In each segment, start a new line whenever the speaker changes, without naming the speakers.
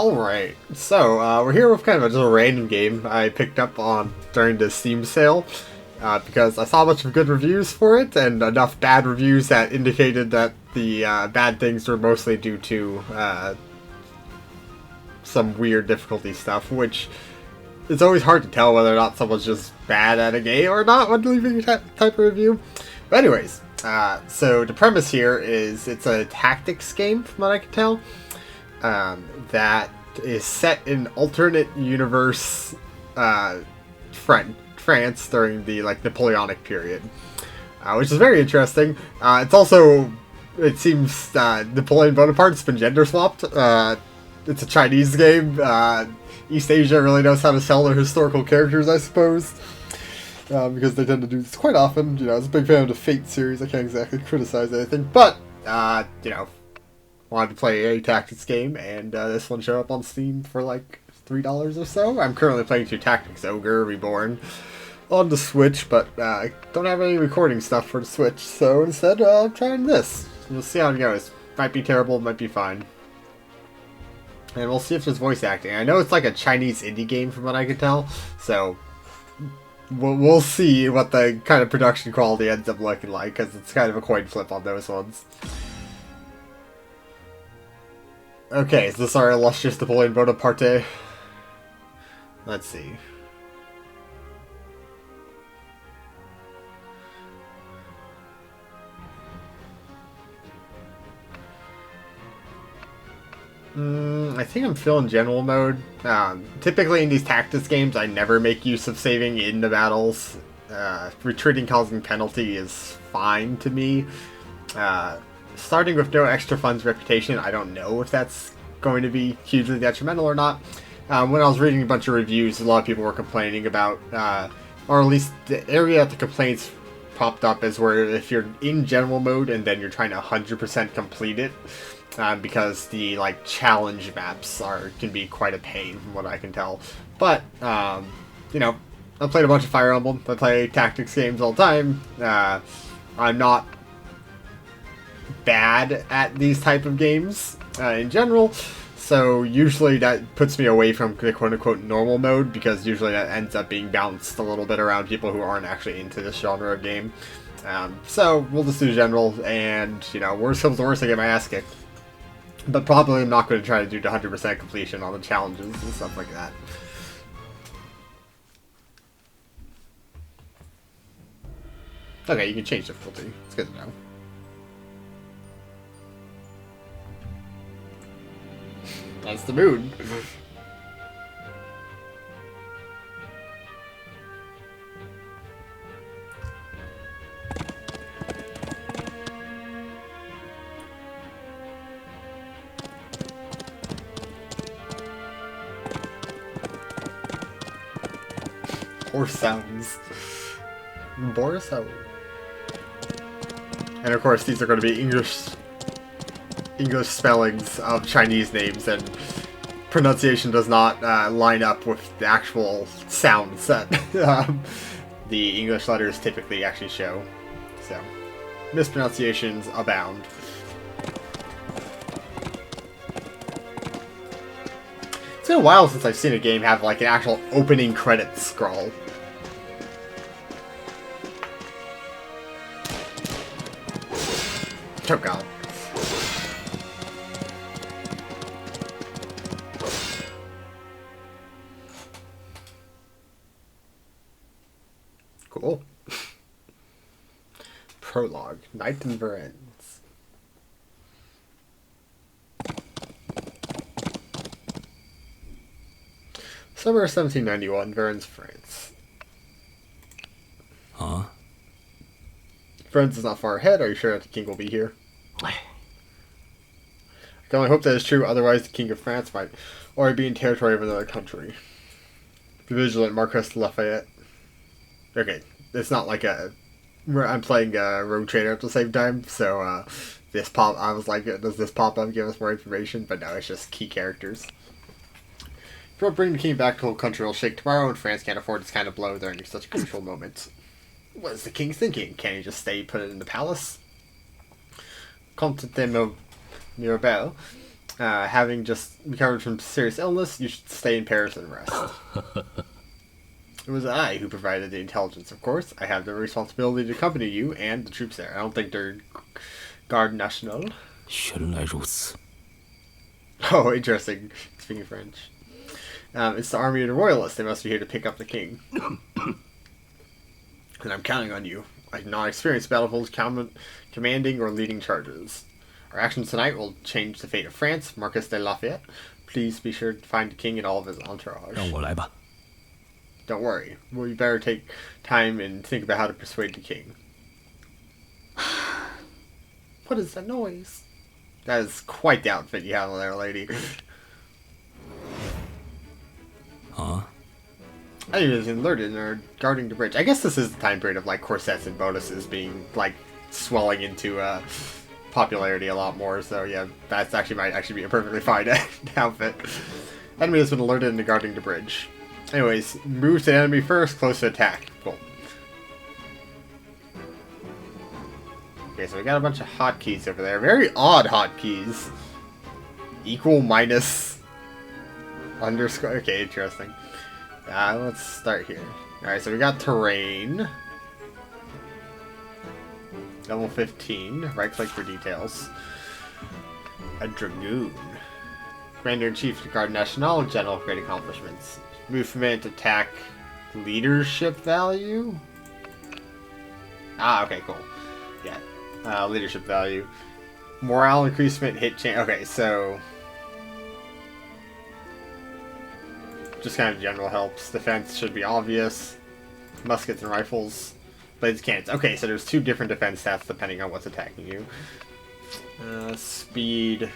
Alright, so we're here with kind of just a random game I picked up on during the Steam sale because I saw a bunch of good reviews for it and enough bad reviews that indicated that the bad things were mostly due to some weird difficulty stuff, which it's always hard to tell whether or not someone's just bad at a game or not when leaving a type of review. But anyways, so the premise here is it's a tactics game from what I can tell. That is set in alternate universe France during the Napoleonic period, which is very interesting. It's also, it seems Napoleon Bonaparte's been gender swapped. It's a Chinese game. East Asia really knows how to sell their historical characters, I suppose, because they tend to do this quite often. You know, I was a big fan of the Fate series. I can't exactly criticize anything, but you know, wanted to play a tactics game, and this one showed up on Steam for like $3 or so. I'm currently playing through Tactics Ogre Reborn on the Switch, but I don't have any recording stuff for the Switch, so instead I'm trying this. We'll see how it goes. Might be terrible, might be fine. And we'll see if there's voice acting. I know it's like a Chinese indie game from what I can tell, so we'll see what the kind of production quality ends up looking like, because it's kind of a coin flip on those ones. Okay, is this our illustrious Napoleon Bonaparte? Let's see. I think I'm still in general mode. Typically in these tactics games, I never make use of saving in the battles. Retreating causing penalty is fine to me. Starting with no extra funds reputation, I don't know if that's going to be hugely detrimental or not. When I was reading a bunch of reviews, a lot of people were complaining about, or at least the area that the complaints popped up is where if you're in general mode and then you're trying to 100% complete it, because the challenge maps can be quite a pain from what I can tell. But you know, I played a bunch of Fire Emblem. I play tactics games all the time. I'm not bad at these type of games in general, so usually that puts me away from the quote-unquote normal mode, because usually that ends up being bounced a little bit around people who aren't actually into this genre of game. So we'll just do general, and you know, worst comes to worst, I get my ass kicked. But probably I'm not going to try to do the 100% completion on the challenges and stuff like that. Okay, you can change difficulty. It's good to know. That's the mood. Horse sounds. Boris Ho. And of course, these are going to be English spellings of Chinese names, and pronunciation does not line up with the actual sounds that the English letters typically actually show. So, mispronunciations abound. It's been a while since I've seen a game have an actual opening credits scroll. Oh god. Cool. Prologue. Night in Varennes. Summer 1791, Varennes, France.
Huh?
Varennes is not far ahead. Are you sure that the king will be here? I can only hope that is true, otherwise the king of France might already be in territory of another country. Be vigilant, Marquess Lafayette. Okay, it's not like I'm playing Rogue Trader at the same time, so I was like, does this pop-up give us more information? But no, it's just key characters. If you don't bring the king back, the whole country will shake tomorrow, and France can't afford this kind of blow during such a crucial moment. What is the king thinking? Can he just stay put in the palace? Comte de Mirabel Having just recovered from serious illness, you should stay in Paris and rest. It was I who provided the intelligence, of course. I have the responsibility to accompany you and the troops there. I don't think they're Garde Nationale.
原来如此。
Oh, interesting. Speaking French. It's the army of the royalists. They must be here to pick up the king. And I'm counting on you. I have not experienced battlefields commanding or leading charges. Our actions tonight will change the fate of France. Marquis de Lafayette, please be sure to find the king and all of his entourage.
让我来吧。
Don't worry. We better take time and think about how to persuade the king. What is that noise? That is quite the outfit you have on there, lady.
Huh?
I think it was alerted and are guarding the bridge. I guess this is the time period of like corsets and bonuses being like swelling into popularity a lot more. So yeah, that's actually might actually be a perfectly fine outfit. Enemy has been alerted and guarding the bridge. Anyways, move to the enemy first, close to attack. Cool. Okay, so we got a bunch of hotkeys over there. Very odd hotkeys. Equal, minus, underscore. Okay, interesting. Let's start here. Alright, so we got terrain. Level 15. Right click for details. A dragoon. Commander-in-Chief of the Garde Nationale. General of great accomplishments. Movement, attack, leadership value? Ah, okay, cool. Yeah. Leadership value. Morale increasement, hit chance. Okay, so... just kind of general helps. Defense should be obvious. Muskets and rifles. Blades, cannons. Okay, so there's two different defense stats depending on what's attacking you. Speed.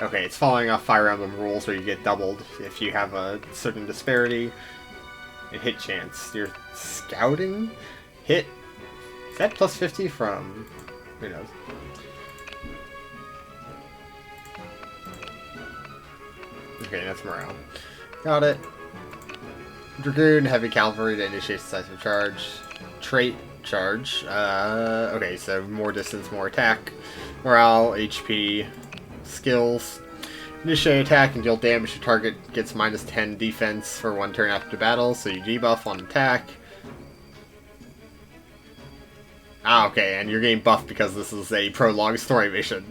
Okay, it's following off Fire Emblem rules where you get doubled if you have a certain disparity. And hit chance. Your scouting hit. Is that plus 50 from... who knows? Okay, that's morale. Got it. Dragoon, heavy cavalry to initiate decisive charge. Trait charge. Okay, so more distance, more attack. Morale, HP, skills. Initiate attack and deal damage to target gets minus 10 defense for one turn after battle, so you debuff on attack. Ah, okay, and you're getting buffed because this is a prolonged story mission.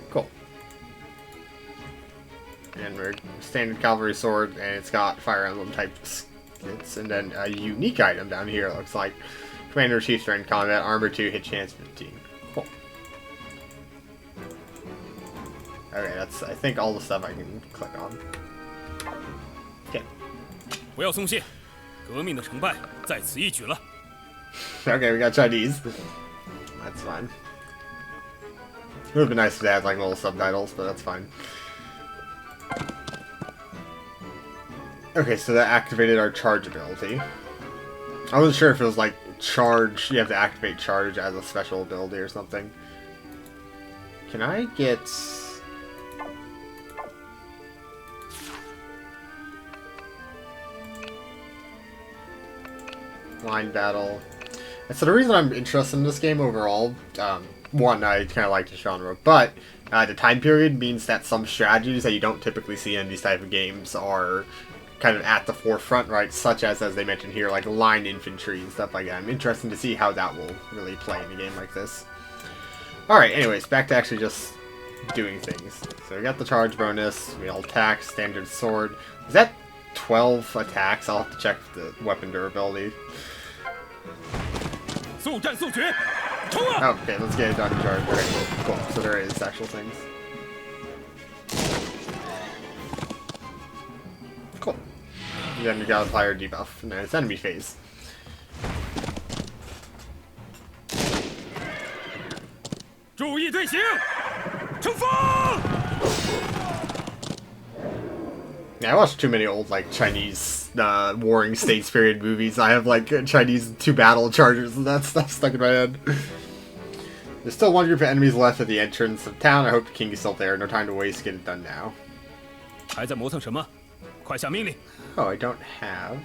Cool. And we're standard cavalry sword, and it's got Fire Emblem type skits, and then a unique item down here, it looks like. Commander-in-Chief during combat, armor 2, hit chance 15. Cool. Okay, that's, I think, all the stuff I can click on. Okay.
不要松懈，革命的成败在此一举了。
Okay, we got Chinese. That's fine. It would have been nice to have like little subtitles, but that's fine. Okay, so that activated our charge ability. I wasn't sure if it was like charge, you have to activate charge as a special ability or something. Can I get... line battle. And so the reason I'm interested in this game overall, one, I kind of like the genre, but the time period means that some strategies that you don't typically see in these type of games are kind of at the forefront, right? Such as they mentioned here, like line infantry and stuff like that. I'm interested to see how that will really play in a game like this. Alright, anyways, back to actually just doing things. So we got the charge bonus, we all attack, standard sword. Is that 12 attacks? I'll have to check the weapon durability. Oh, okay, let's get it done. Charge. Okay, cool. So there is actual things. Cool. And then we got apply our debuff, and then it's enemy phase. Yeah, I watched too many old, like, Chinese, Warring States period movies. I have, like, Chinese 2 battle chargers, and that's stuck in my head. There's still one group of enemies left at the entrance of town. I hope the king is still there. No time to waste. Get it done now.
还在磨蹭什么？快下命令！
Oh, I don't have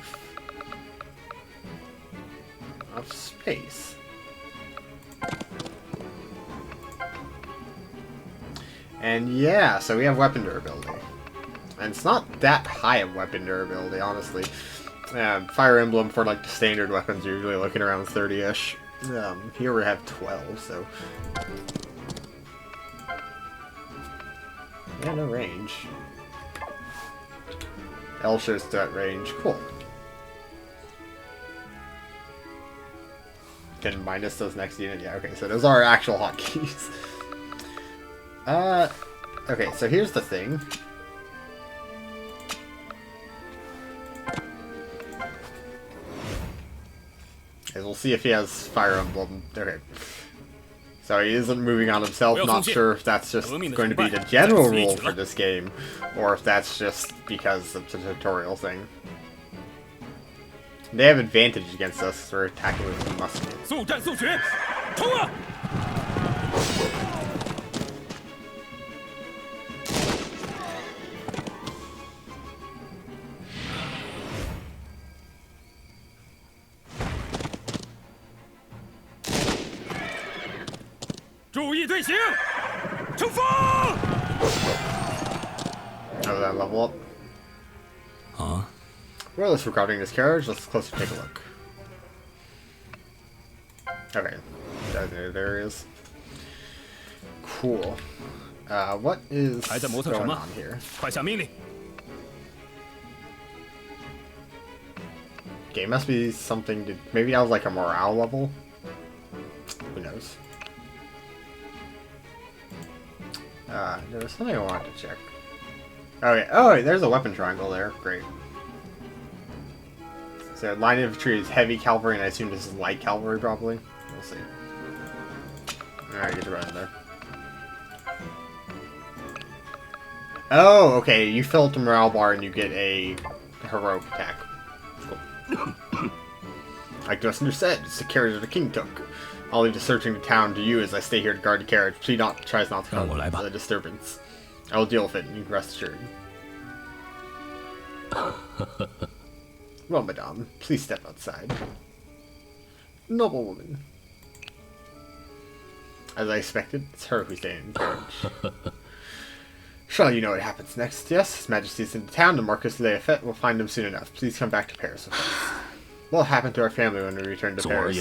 enough space. And yeah, so we have weapon durability. And it's not that high of weapon durability, honestly. Fire Emblem for like the standard weapons, you're usually looking around 30-ish. Here we have 12, so... Yeah, no range. L shows threat range. Cool. Can minus those next unit? Yeah, okay, so those are actual hotkeys. Okay, so here's the thing. We'll see if he has Fire Emblem. Okay. So he isn't moving on himself. Not sure if that's just going to be the general rule for this game, or if that's just because of the tutorial thing. They have advantage against us for attacking with muskets. Oh, that level up.
Huh?
Well, let's regarding this carriage. Let's closer take a look. Okay, there it is. Cool. What is going on here? Okay, must be something to... Maybe that was like a morale level? Who knows? There was something I wanted to check. Okay, oh, wait, there's a weapon triangle there. Great. So, line infantry is heavy cavalry, and I assume this is light cavalry, probably. We'll see. Alright, get to run there. Oh, okay, you fill up the morale bar and you get a heroic attack. Cool. Like Dustin said, it's the carriage that the king took. I'll leave the searching the town to you as I stay here to guard the carriage. She tries not to cause the disturbance. I will deal with it, and you can rest assured. Well, madame, please step outside. Noble woman. As I expected, it's her who's staying in the carriage. Surely you know what happens next. Yes, His Majesty's in the town. The Marquis de Lafayette will find him soon enough. Please come back to Paris with us. What will happen to our family when we return to Paris?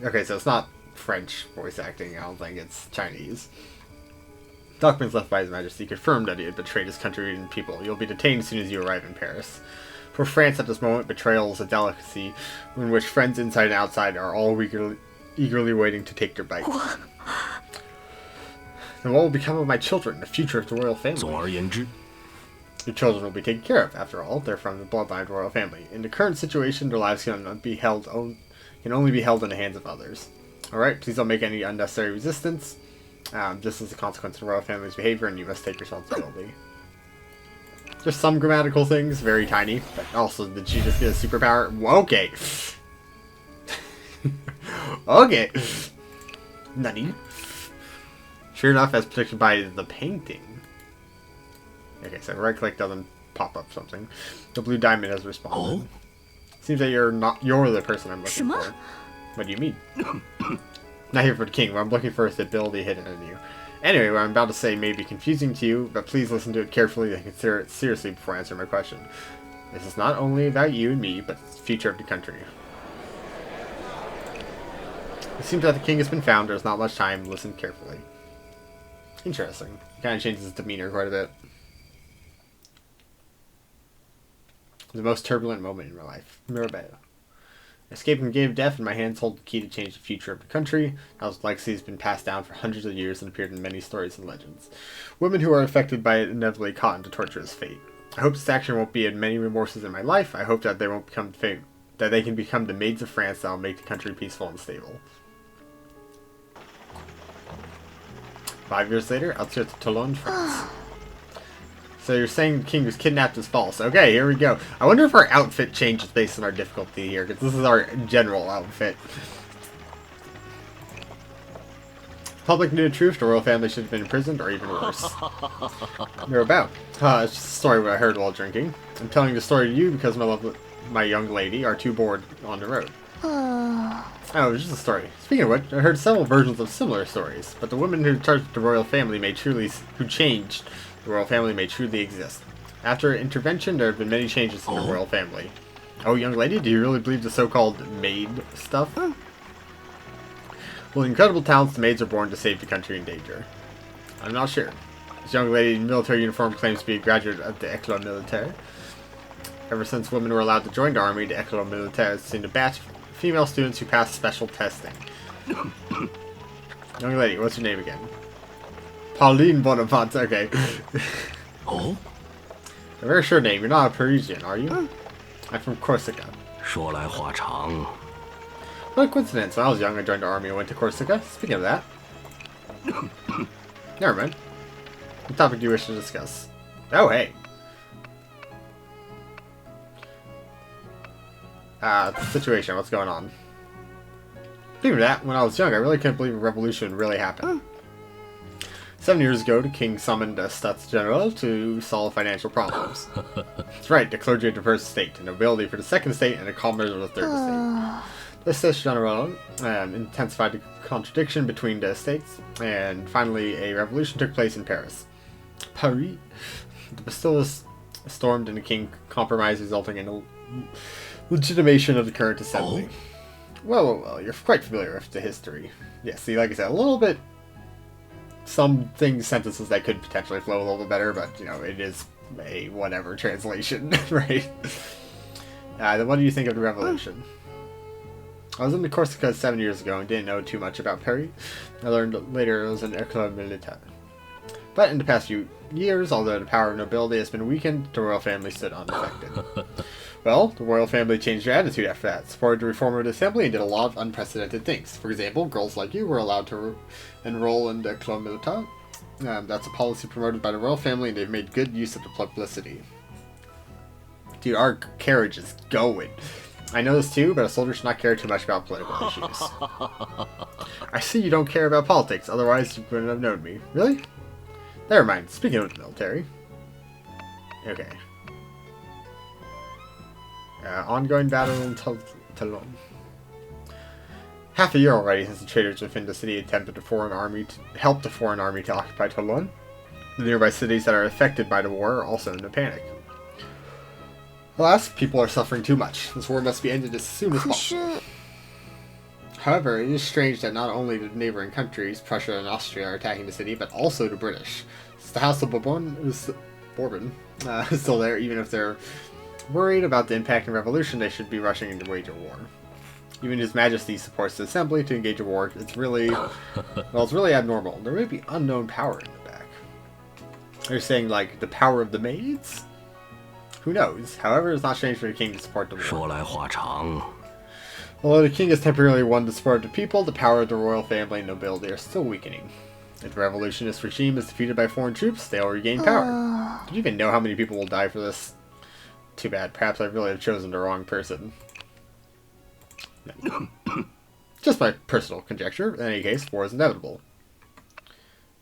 Okay, so it's not French voice acting. I don't think it's Chinese. Documents left by His Majesty confirmed that he had betrayed his country and people. You'll be detained as soon as you arrive in Paris. For France at this moment, betrayal is a delicacy in which friends inside and outside are all eagerly waiting to take their bite. Then what will become of my children, the future of the royal family? Your children will be taken care of. After all, they're from the bloodline of the royal family. In the current situation, their lives can only be held in the hands of others. Alright, please don't make any unnecessary resistance. This is a consequence of the royal family's behavior, and you must take responsibility. Just some grammatical things, very tiny, but also, did she just get a superpower? Okay. Okay. Nani? Sure enough, as predicted by the painting. Okay, so right click doesn't pop up something. The blue diamond has responded. Oh? Seems that you're the person I'm looking for. What do you mean? Not here for the king. What I'm looking for is the ability hidden in you. Anyway, what I'm about to say may be confusing to you, but please listen to it carefully and consider it seriously before answering my question. This is not only about you and me, but the future of the country. It seems that the king has been found. There's not much time. Listen carefully. Interesting. It kind of changes his demeanor quite a bit. The most turbulent moment in my life. Mirabelle. Escaping the game of death, and my hands hold the key to change the future of the country. House legacy has been passed down for hundreds of years and appeared in many stories and legends. Women who are affected by it inevitably caught into torturous fate. I hope this action won't be in many remorses in my life. I hope that they won't become that they can become the maids of France that will make the country peaceful and stable. 5 years later, outskirts of Toulon, France. So you're saying the king was kidnapped is false. Okay, here we go. I wonder if our outfit changes based on our difficulty here, because this is our general outfit. Public knew the truth, the royal family should have been imprisoned, or even worse. They're about. It's just a story I heard while drinking. I'm telling the story to you because my young lady are too bored on the road. Oh, it was just a story. Speaking of which, I heard several versions of similar stories, but the woman who charged the royal family who changed the royal family may truly exist. After intervention, there have been many changes in the royal family. Oh, young lady, do you really believe the so-called Maid stuff? With incredible talents, the maids are born to save the country in danger. I'm not sure. This young lady in military uniform claims to be a graduate of the École Militaire. Ever since women were allowed to join the army, the École Militaire has seen a batch of female students who pass special testing. Young lady, what's your name again? Pauline Bonaparte, okay.
Oh?
A very short name. You're not a Parisian, are you? I'm from Corsica.
说来话长.
What a coincidence. When I was young, I joined the army and went to Corsica. Speaking of that. Never mind. What topic do you wish to discuss? Oh, hey. Situation. What's going on? Speaking of that, when I was young, I really couldn't believe a revolution really happened. 7 years ago, the king summoned a States General to solve financial problems. That's right, the clergy of the first state, a nobility for the second state, and a commoners of the third estate. The States General intensified the contradiction between the estates, and finally a revolution took place in Paris. Paris. The Bastille was stormed and the king compromised, resulting in a legitimation of the current assembly. Well, you're quite familiar with the history. Yeah, see, like I said, a little bit... Some sentences that could potentially flow a little bit better, but, you know, it is a whatever translation, right? Then what do you think of the revolution? I was in Corsica 7 years ago and didn't know too much about Paris. I learned later it was an École Militaire. But in the past few years, although the power of nobility has been weakened, the royal family stood unaffected. Well, the royal family changed their attitude after that, supported the reform of the assembly, and did a lot of unprecedented things. For example, girls like you were allowed to enroll in the École Militaire. That's a policy promoted by the royal family, and they've made good use of the publicity. Dude, our carriage is going. I know this too, but a soldier should not care too much about political issues. I see you don't care about politics, otherwise you wouldn't have known me. Really? Never mind, speaking of the military. Okay. Ongoing battle in Toulon. Half a year already since the traders within the city attempted to help the foreign army to occupy Toulon. The nearby cities that are affected by the war are also in a panic. Alas, people are suffering too much. This war must be ended as soon as possible. However, it is strange that not only the neighboring countries, Prussia and Austria, are attacking the city, but also the British. Since the House of Bourbon is still there, even if they're worried about the impact of revolution, they should be rushing into wage a war. Even His Majesty supports the assembly to engage a war. It's really, well, it's really abnormal. There may be unknown power in the back. They're saying, like, the power of the maids? Who knows? However, it's not strange for the king to support the war.
说来话长.
Although the king has temporarily won the support of the people, the power of the royal family and nobility are still weakening. If the revolutionist regime is defeated by foreign troops, they will regain power. Do you even know how many people will die for this? Too bad. Perhaps I really have chosen the wrong person. No. Just my personal conjecture. In any case, war is inevitable.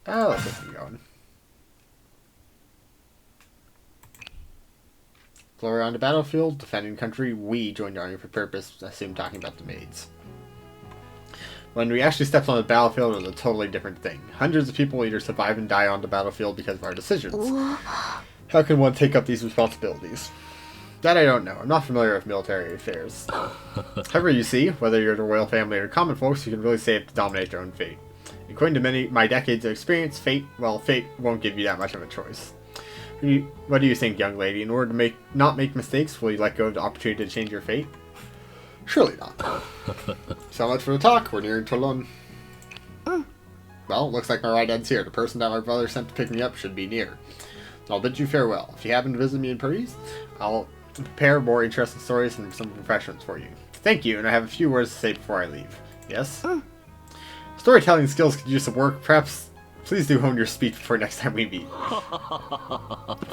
Let's get going. Glory on the battlefield, defending country, we joined the army for purpose, I assume talking about the maids. When we actually stepped on the battlefield, it was a totally different thing. Hundreds of people either survive and die on the battlefield because of our decisions. How can one take up these responsibilities? That I don't know. I'm not familiar with military affairs. However, you see, whether you're the royal family or common folks, you can really save to dominate your own fate. According to my decades of experience, fate won't give you that much of a choice. What do you think, young lady? In order to not make mistakes, will you let go of the opportunity to change your fate? Surely not. So much for the talk. We're nearing Toulon. Well, looks like my ride ends here. The person that my brother sent to pick me up should be near. I'll bid you farewell. If you happen to visit me in Paris, I'll prepare more interesting stories and some refreshments for you. Thank you, and I have a few words to say before I leave. Yes? Storytelling skills could use some work. Perhaps please do hone your speech before next time we meet.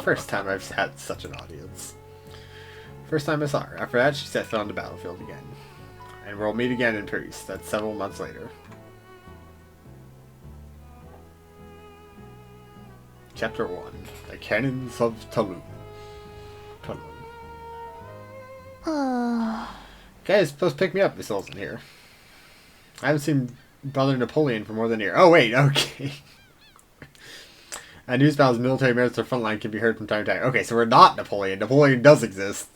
First time I've had such an audience. First time I saw her. After that, she set foot on the battlefield again. And we'll meet again in Paris. That's several months later. Chapter 1. The Cannons of Toulon. Guys, supposed to pick me up. This isn't here. I haven't seen Brother Napoleon for more than a year. Oh, wait, okay. News about his military merits or frontline can be heard from time to time. Okay, so we're not Napoleon. Napoleon does exist.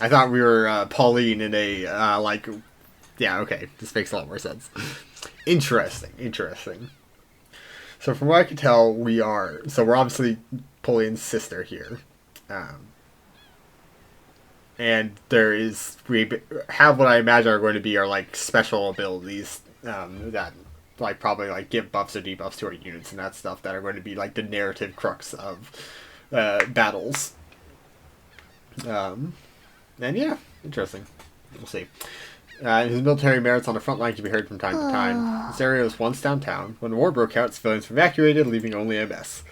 I thought we were Pauline in a, like... Yeah, okay. This makes a lot more sense. Interesting. So from what I can tell, we're obviously Napoleon's sister here. And we have what I imagine are going to be our, like, special abilities, that, like, probably, like, give buffs or debuffs to our units and that stuff that are going to be, like, the narrative crux of, battles. And yeah, interesting. We'll see. His military merits on the front line can be heard from time to time. This area was once downtown. When the war broke out, civilians were evacuated, leaving only a mess.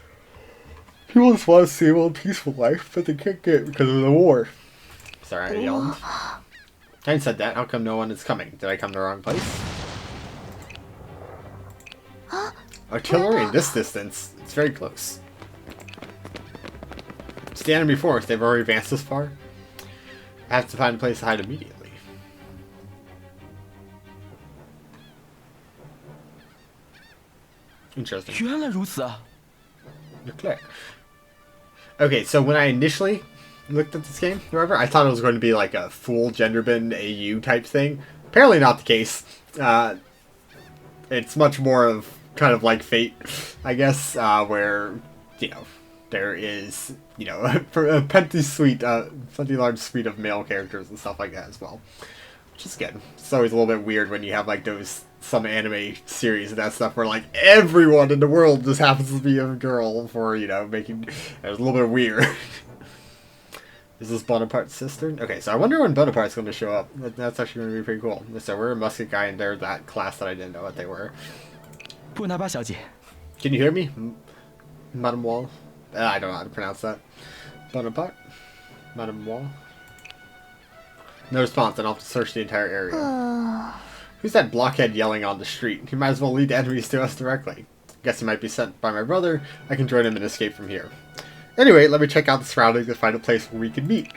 People just want a stable and peaceful life, but they can't get it because of the war. Sorry, I yelled. I said that. How come no one is coming? Did I come to the wrong place? Artillery in this distance. It's very close. It's the enemy force. They've already advanced this far. I have to find a place to hide immediately. Interesting. Okay, so when I initially looked at this game, remember, I thought it was going to be like a full gender bin AU type thing. Apparently not the case. It's much more of kind of like Fate, I guess, where, you know, there is, you know, a plenty large suite of male characters and stuff like that as well. Which is good. It's always a little bit weird when you have like some anime series and that stuff where like everyone in the world just happens to be a girl for, you know, making it was a little bit weird. Is this Bonaparte's sister? Okay, so I wonder when Bonaparte's going to show up. That's actually going to be pretty cool. So we're a musket guy and they're that class that I didn't know what they were. Can you hear me? Madame Wall? I don't know how to pronounce that. Bonaparte? Madame Wall? No response, and I'll have to search the entire area. Who's that blockhead yelling on the street? He might as well lead the enemies to us directly. Guess he might be sent by my brother. I can join him and escape from here. Anyway, let me check out the surroundings and find a place where we can meet.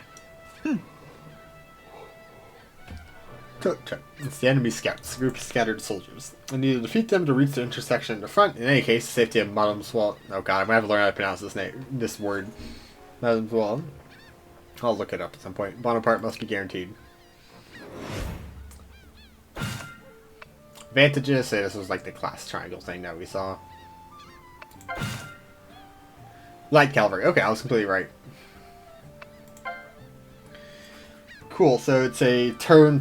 It's the enemy scouts, a group of scattered soldiers. I need to defeat them to reach the intersection in the front. In any case, the safety of Madame Swall. Oh god, I'm gonna have to learn how to pronounce this word. Madame Swall. I'll look it up at some point. Bonaparte must be guaranteed. Advantages. Say this was like the class triangle thing that we saw. Light cavalry. Okay, I was completely right. Cool, so it's a turn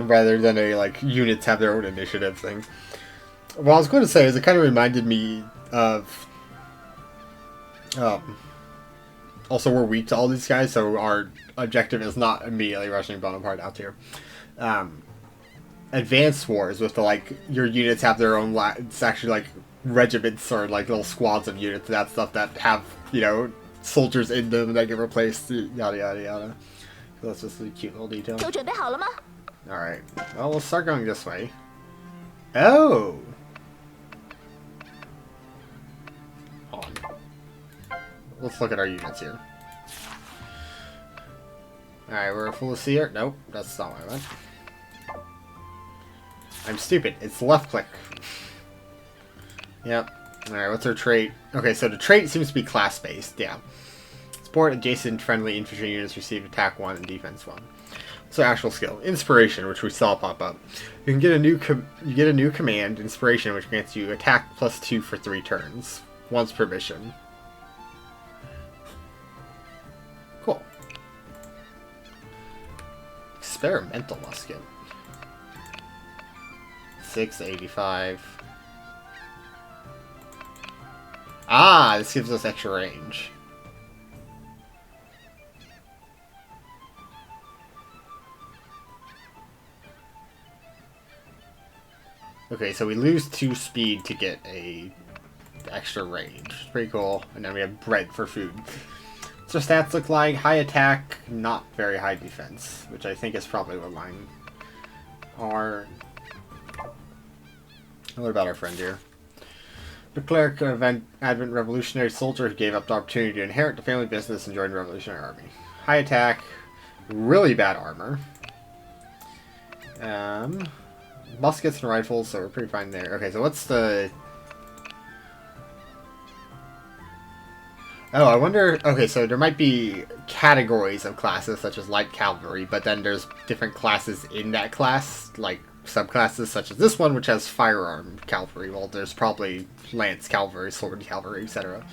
rather than a, like, units have their own initiative thing. What I was going to say is it kind of reminded me of... also, we're weak to all these guys, so our objective is not immediately rushing Bonaparte out here. Advanced wars with the, like, your units have their own... It's actually, like, regiments or, like, little squads of units and that stuff that have, you know, soldiers in them that get replaced, yada yada yada. So that's just a cute little detail. Alright, well, we'll start going this way. Oh! Hold on. Let's look at our units here. Alright, we're full of seer. Nope, that's not what I meant. I'm stupid. It's left click. Yep. Alright, what's our trait? Okay, so the trait seems to be class-based, yeah. Support adjacent friendly infantry units receive attack 1 and defense 1. So actual skill. Inspiration, which we saw pop up. You can get a new command, Inspiration, which grants you attack +2 for 3 turns. Once per mission. Cool. Experimental musket. 685. Ah, this gives us extra range. Okay, so we lose 2 speed to get a extra range. Pretty cool. And then we have bread for food. So stats look like high attack, not very high defense, which I think is probably what mine are. What about our friend here? The cleric of Advent Revolutionary Soldier who gave up the opportunity to inherit the family business and join the Revolutionary Army. High attack, really bad armor. Muskets and rifles, so we're pretty fine there. Okay, so what's the... Oh, I wonder... Okay, so there might be categories of classes, such as light cavalry, but then there's different classes in that class, like subclasses, such as this one, which has firearm cavalry. Well, there's probably lance cavalry, sword cavalry, etc.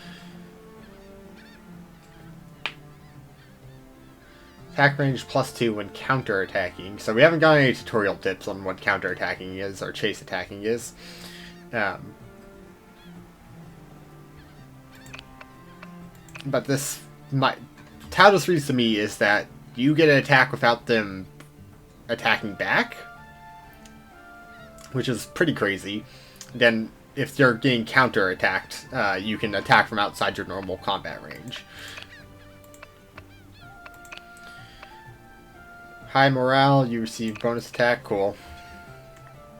Attack range +2 when counter-attacking. So we haven't got any tutorial tips on what counter-attacking is, or chase attacking is. But this... how this reads to me is that you get an attack without them attacking back, which is pretty crazy. Then, if you're getting counter-attacked, you can attack from outside your normal combat range. High morale, you receive bonus attack, cool.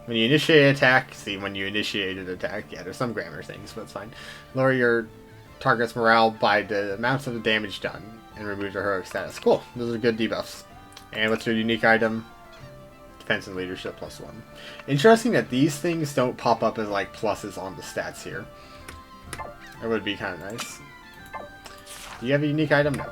When you initiate an attack, see, when you initiate an attack, yeah, there's some grammar things, but it's fine. Lower your target's morale by the amount of the damage done, and remove their heroic status. Cool, those are good debuffs. And what's your unique item? Defense and leadership +1. Interesting that these things don't pop up as, like, pluses on the stats here. That would be kind of nice. Do you have a unique item? No.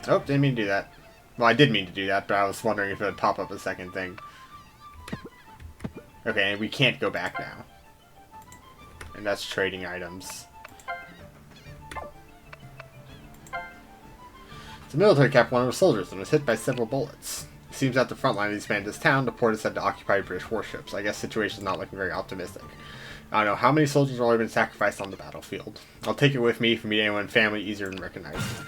Oh, didn't mean to do that. Well, I did mean to do that, but I was wondering if it would pop up a second thing. Okay, and we can't go back now. And that's trading items. The military kept one of the soldiers and was hit by several bullets. It seems at the front line of these bandits' town, the port is said to occupy British warships. I guess the situation's not looking very optimistic. I don't know how many soldiers have already been sacrificed on the battlefield. I'll take it with me for meeting anyone in family easier than recognizing.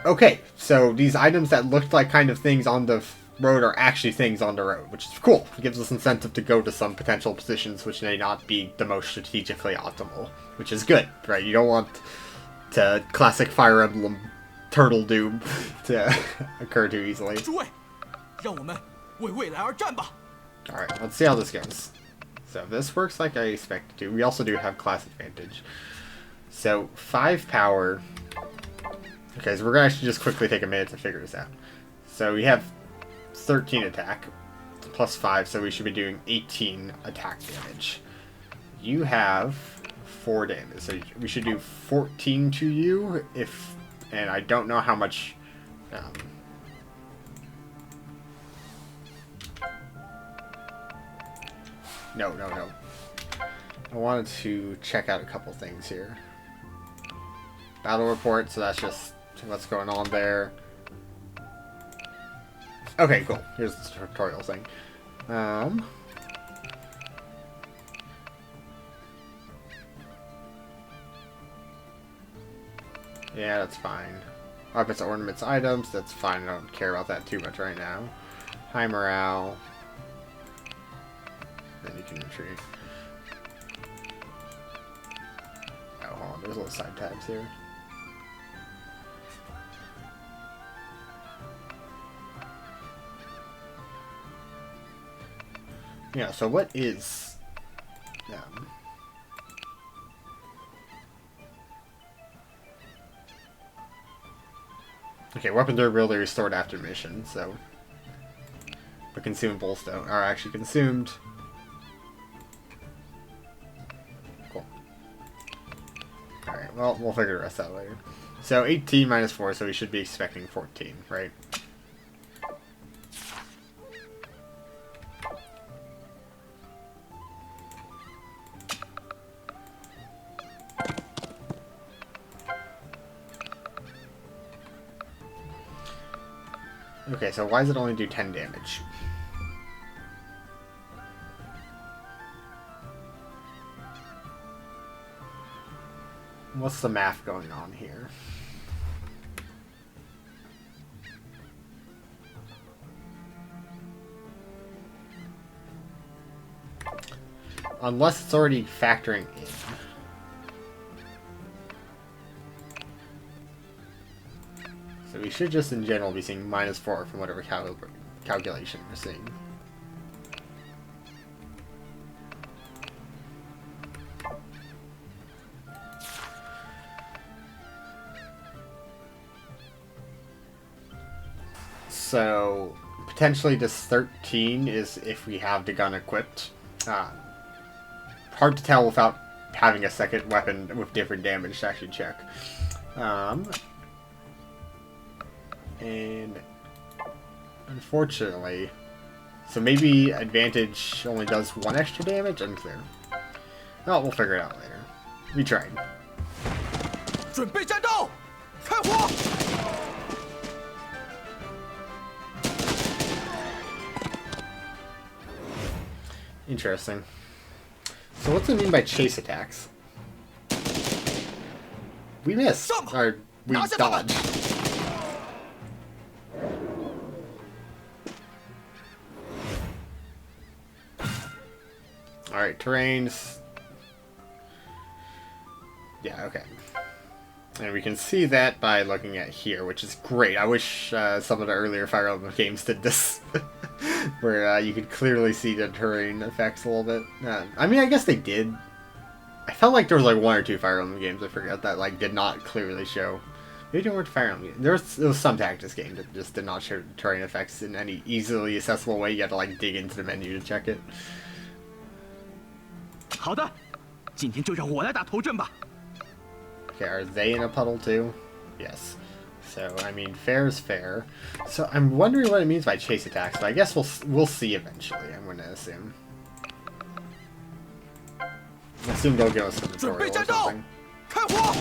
Okay, so these items that looked like kind of things on the road are actually things on the road, which is cool. It gives us incentive to go to some potential positions which may not be the most strategically optimal, which is good, right? You don't want to classic Fire Emblem Turtle Doom to occur too easily. Alright, let's see how this goes. So this works like I expected to. We also do have class advantage. So 5 power... Okay, so we're going to actually just quickly take a minute to figure this out. So we have 13 attack, +5, so we should be doing 18 attack damage. You have 4 damage, so we should do 14 to you, and I don't know how much... No. I wanted to check out a couple things here. Battle report, so that's just what's going on there. Okay, cool. Here's the tutorial thing. Yeah, that's fine. Weapons, ornaments, items, that's fine. I don't care about that too much right now. High morale. Then you can retreat. Oh, hold on. There's little side tabs here. Yeah, so what is... Okay, weapon durability restored after mission, so... But consumables don't are actually consumed. Cool. Alright, well, we'll figure the rest out later. So 18 minus 4, so we should be expecting 14, right? Okay, so why does it only do 10 damage? What's the math going on here? Unless it's already factoring in. So we should just in general be seeing -4 from whatever calculation we're seeing. so potentially this 13 is if we have the gun equipped. Hard to tell without having a second weapon with different damage to actually check. And unfortunately, so maybe advantage only does 1 extra damage? Unclear. Oh, we'll figure it out later. We tried.
准备战斗，开火！
Interesting. So what's it mean by chase attacks? We missed. Or we dodged. Alright, terrains. Yeah, okay. And we can see that by looking at here, which is great. I wish some of the earlier Fire Emblem games did this. Where you could clearly see the terrain effects a little bit. I mean, I guess they did. I felt like there was like 1 or 2 Fire Emblem games, I forget, that like did not clearly show. Maybe there weren't Fire Emblem games. There was some Tactics games that just did not show terrain effects in any easily accessible way. You had to like dig into the menu to check it.
好的，今天就让我来打头阵吧。
Okay, are they in a puddle too? Yes. So, I mean, fair is fair. So, I'm wondering what it means by chase attacks, but I guess we'll see eventually, I'm going to assume. I assume they'll give us a tutorial or something.
开火！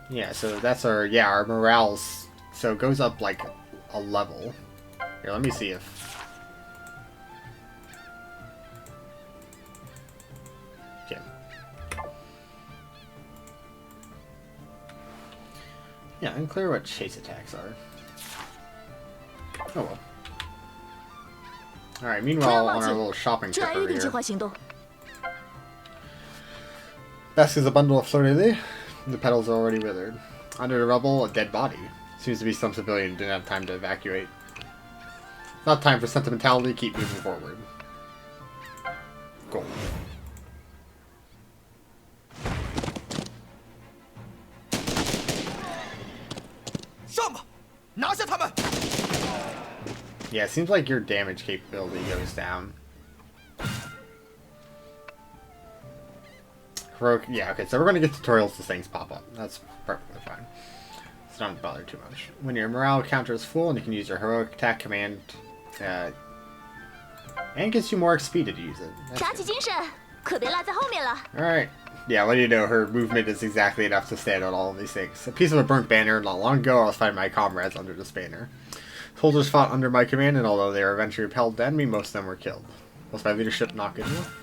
Yeah, so that's our morale's, so it goes up like a level. Here, let me see if... Okay. Yeah, unclear what chase attacks are. Oh well. Alright, meanwhile, on our little shopping trip over here. Best is a bundle of fleur-de-lis. The petals are already withered. Under the rubble, a dead body. Seems to be some civilian who didn't have time to evacuate. Not time for sentimentality, keep moving forward. Cool. Yeah, it seems like your damage capability goes down. Heroic, yeah, okay, so we're gonna get tutorials as things pop up. That's perfectly fine. So don't bother too much. When your morale counter is full, and you can use your heroic attack command, and it gives you more XP to use it. Alright. Yeah, what do you know, her movement is exactly enough to stand on all of these things. A piece of a burnt banner. Not long ago, I was fighting my comrades under this banner. Soldiers fought under my command, and although they were eventually repelled the enemy, most of them were killed. Was my leadership not good enough?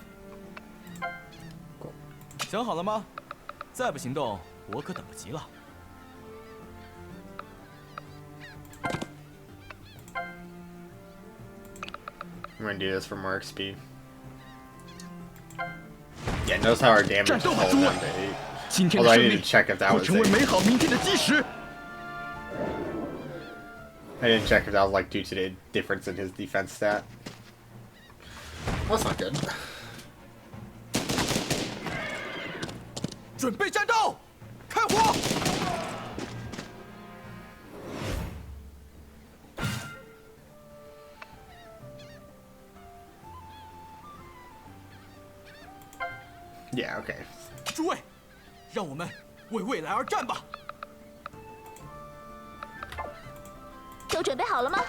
Cool.
想好了吗？再不行动，我可等不及了。
I'm gonna do this for more XP. Yeah, notice how our damage is held down to 8. Although I need to check if that was I didn't check if that was like due to the difference in his defense stat. Well, that's not good.
准备战斗，开火！
Yeah, okay.
诸位，让我们为未来而战吧！
都准备好了吗？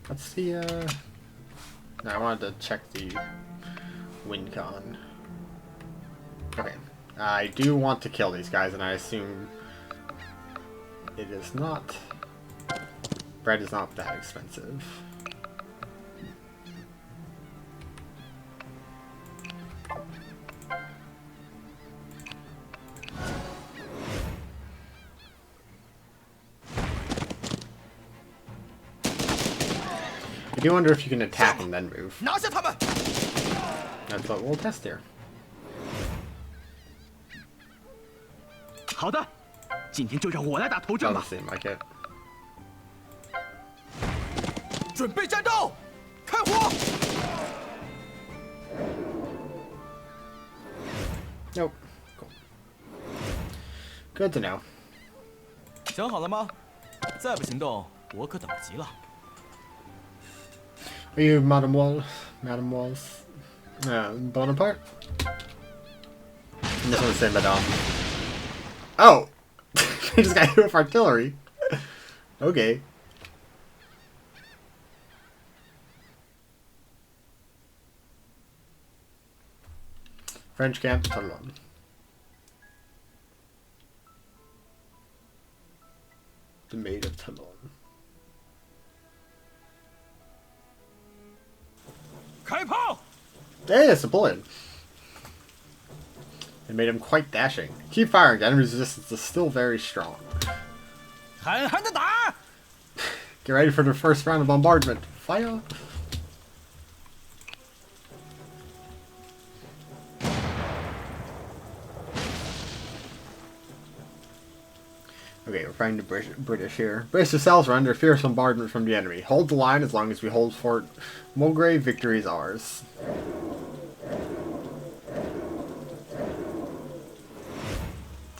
Let's see, no, I wanted to check the win con. Okay. I do want to kill these guys, and I assume it is not... bread is not that expensive. I do wonder if you can attack and then move. That's what we'll test here.
好的，今天就让我来打头阵吧。
Doesn't seem like it.
准备战斗，开火！
Nope. Cool. Good to know.
想好了吗？再不行动，我可等不及了。
Are you Mademoiselle Bonaparte? And this one's saying Madame. Oh! They just got hit with artillery. Okay. French camp, Toulon. The Maid of Toulon. Hey, it's Napoleon. It made him quite dashing. Keep firing. Enemy resistance is still very strong.
狠狠的打！
Get ready for the first round of bombardment. Fire! Okay, we're fighting the British here. Brace yourselves, we're under fierce bombardment from the enemy. Hold the line as long as we hold Fort Mulgrave. Victory is ours.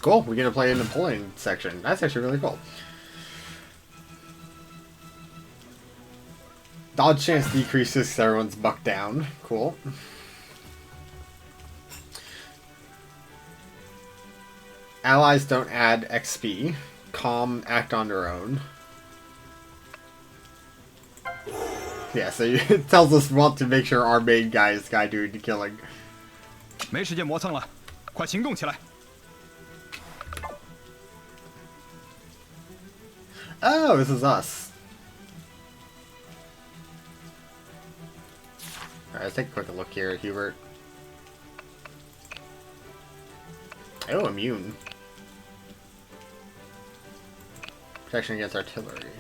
Cool, we get to play a Napoleon section. That's actually really cool. Dodge chance decreases because everyone's bucked down. Cool. Allies don't add XP. Calm, act on their own. Yeah, so it tells us we want to make sure our main guy is the guy doing the killing.
没时间磨蹭了，快行动起来！
Oh, this is us. Alright, let's take a quick look here at Hubert. Oh, immune. Protection against artillery.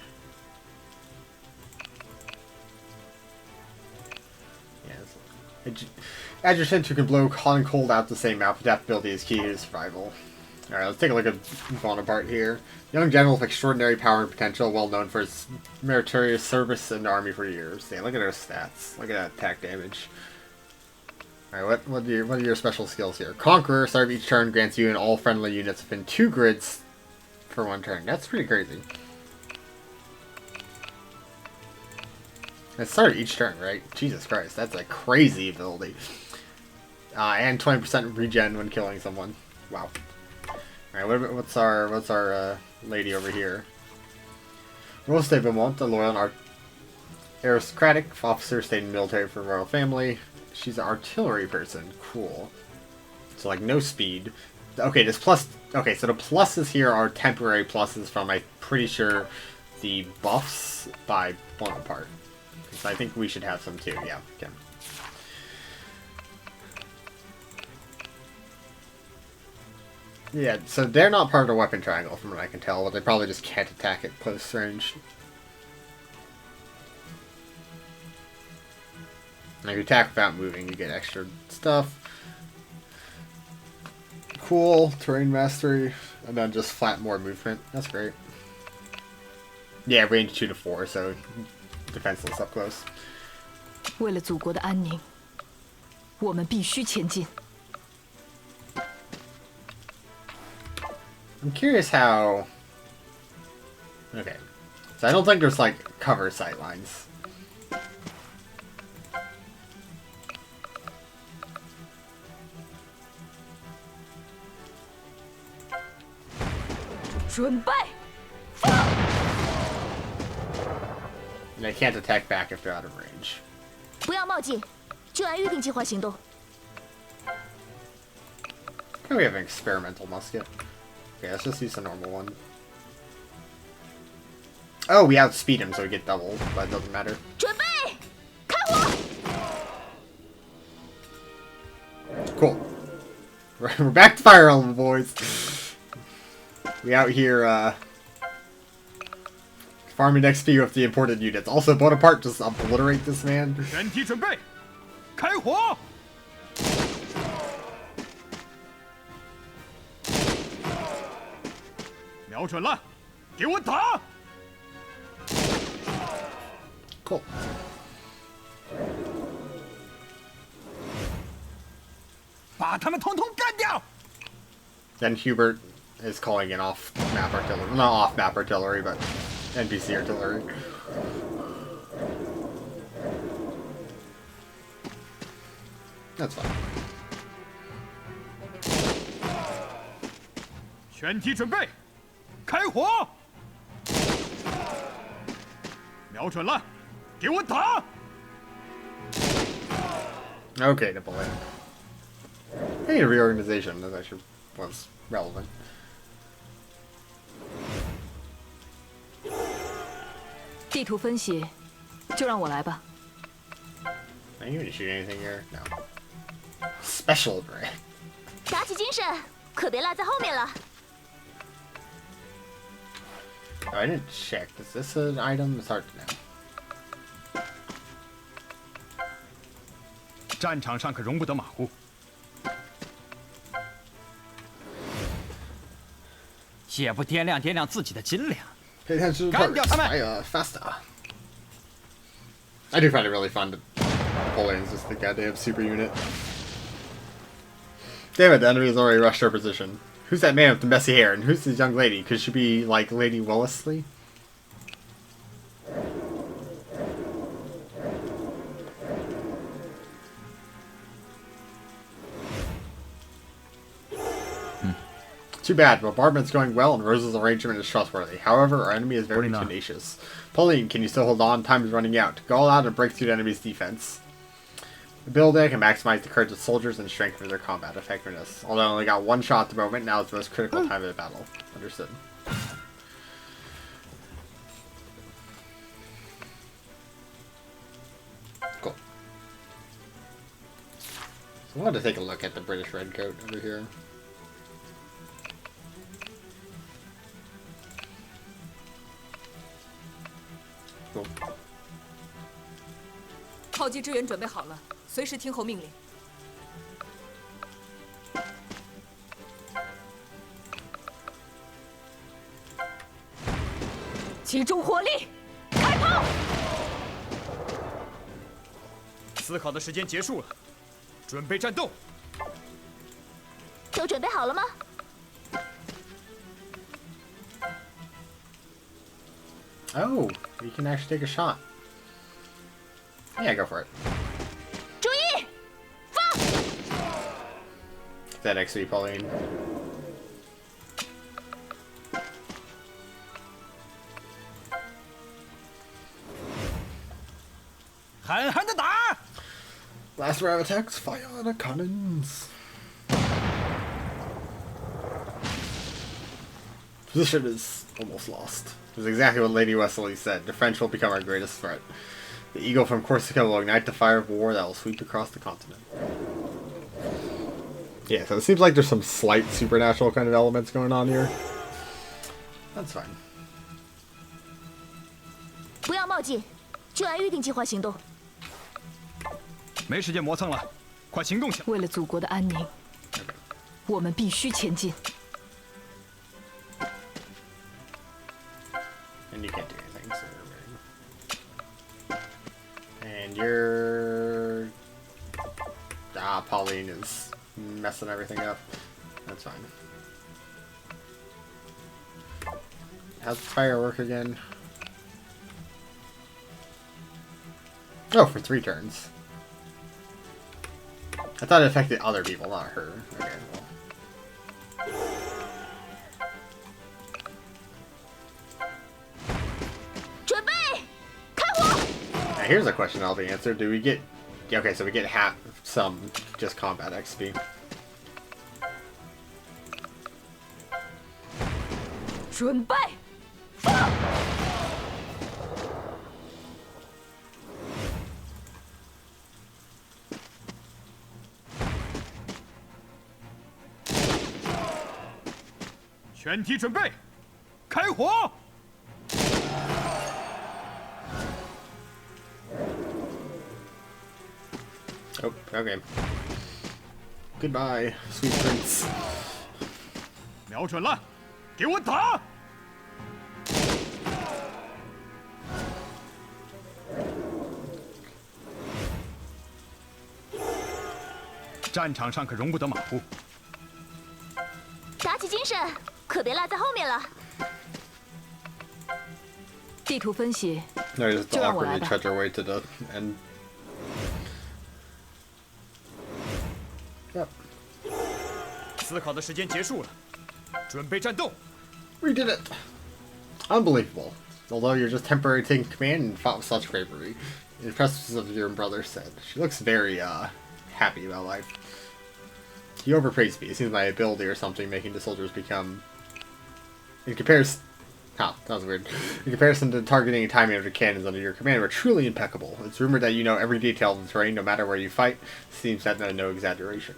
Yes. Adjutant who can blow hot and cold out the same mouth. Adaptability is key to survival. Alright, let's take a look at Bonaparte here. Young general with extraordinary power and potential, well known for his meritorious service in the army for years. Damn, look at those stats. Look at that attack damage. Alright, what are your special skills here? Conqueror, start of each turn, grants you and all friendly units within 2 grids for 1 turn. That's pretty crazy. That's start of each turn, right? Jesus Christ, that's a crazy ability. And 20% regen when killing someone. Wow. Alright, what's our lady over here? Rose de Beaumont, a loyal and aristocratic officer, stayed in the military for the royal family. She's an artillery person. Cool. So, like, no speed. Okay, this plus... Okay, so the pluses here are temporary pluses from, I'm pretty sure, the buffs by Bonaparte. So I think we should have some too, yeah. Okay. Yeah, so they're not part of the weapon triangle from what I can tell, but they probably just can't attack at close range. And if you attack without moving, you get extra stuff. Cool, terrain mastery, and then just flat more movement. That's great. Yeah, range 2 to 4, so defenseless up close.
为了祖国的安宁，我们必须前进。
I'm curious how... Okay. So I don't think there's, like, cover sightlines. And they can't attack back if they're out of range.
不要冒进，就按预定计划行动。
Okay, we have an experimental musket. Okay, let's just use the normal one. Oh, we outspeed him, so we get double, but it doesn't matter.
准备，开火！
Cool. We're back to fire element, boys. We out here, farming XP with the imported units. Also, Bonaparte just obliterate this man.
全体准备，开火！ 瞄准了，给我打
Cool. Then Hubert is calling in off-map artillery. Not off-map artillery, but NPC artillery. That's fine.
全体准备，开火！瞄准了，给我打！
Okay, Napoleon. Hey, reorganization. That actually was relevant.
地图分析，就让我来吧。
Are you gonna shoot anything here? No. Special array.
打起精神，可别落在后面了。
Oh, I didn't check. Is this an item? It's hard to know.
战场上可容不得马虎。
也不掂量掂量自己的斤两。
Pay attention to the
Can't get
parts.
them.
Faster. I do find it really fun that Napoleon's just the goddamn super unit. Damn it, the enemy has already rushed our position. Who's that man with the messy hair? And who's this young lady? Could she be like Lady Wellesley? Too bad, bombardment's going well and Rose's arrangement is trustworthy. However, our enemy is very tenacious. Napoleon, can you still hold on? Time is running out. Go all out and break through the enemy's defense. The building can maximize the courage of soldiers and strengthen their combat effectiveness. Although I only got one shot at the moment, now is the most critical time of the battle. Understood. Cool. So I wanted to take a look at the British Redcoat over here. Cool.
炮击支援准备好了，随时听候命令。集中火力，开炮！
思考的时间结束了，准备战斗。
都准备好了吗？
Oh, you can actually take a shot. Yeah, go for it.
注意，放！
Is that XP, Pauline? Last round of attacks, fire the cannons. Position is almost lost. It was exactly what Lady Wesley said. The French will become our greatest threat. The eagle from Corsica will ignite the fire of war that will sweep across the continent. Yeah, so it seems like there's some slight supernatural kind of elements going on here. That's fine.
不要冒进，就按预定计划行动。
没时间磨蹭了，快行动起来！
为了祖国的安宁，我们必须前进。
And you can't do anything, so and you're... Ah, Pauline is messing everything up. That's fine. How's firework again? Oh, for 3 turns. I thought it affected other people, not her. Okay, well.
准备，开火！
Now here's a question I'll be answered. Do we get... Okay, so we get half some just combat XP.
准备，放！
全体准备，开火！
Oh, okay. Goodbye, sweet prince.
瞄准了，给我打！战场上可容不得马虎。
打起精神，可别落在后面了。
地图分析
No, just
就让我来
awkwardly
吧。
tread their way to the end. Yep.
思考的时间结束了，准备战斗。
We did it! Unbelievable. Although you're just temporarily taking command and fought with such bravery. The impressiveness of your brother said. She looks very, happy about life. He overpraised me. It seems my ability or something making the soldiers become... In comparison... Huh, that was weird. In comparison to targeting and timing of the cannons under your command were truly impeccable. It's rumored that you know every detail of the terrain, no matter where you fight. Seems that no exaggeration.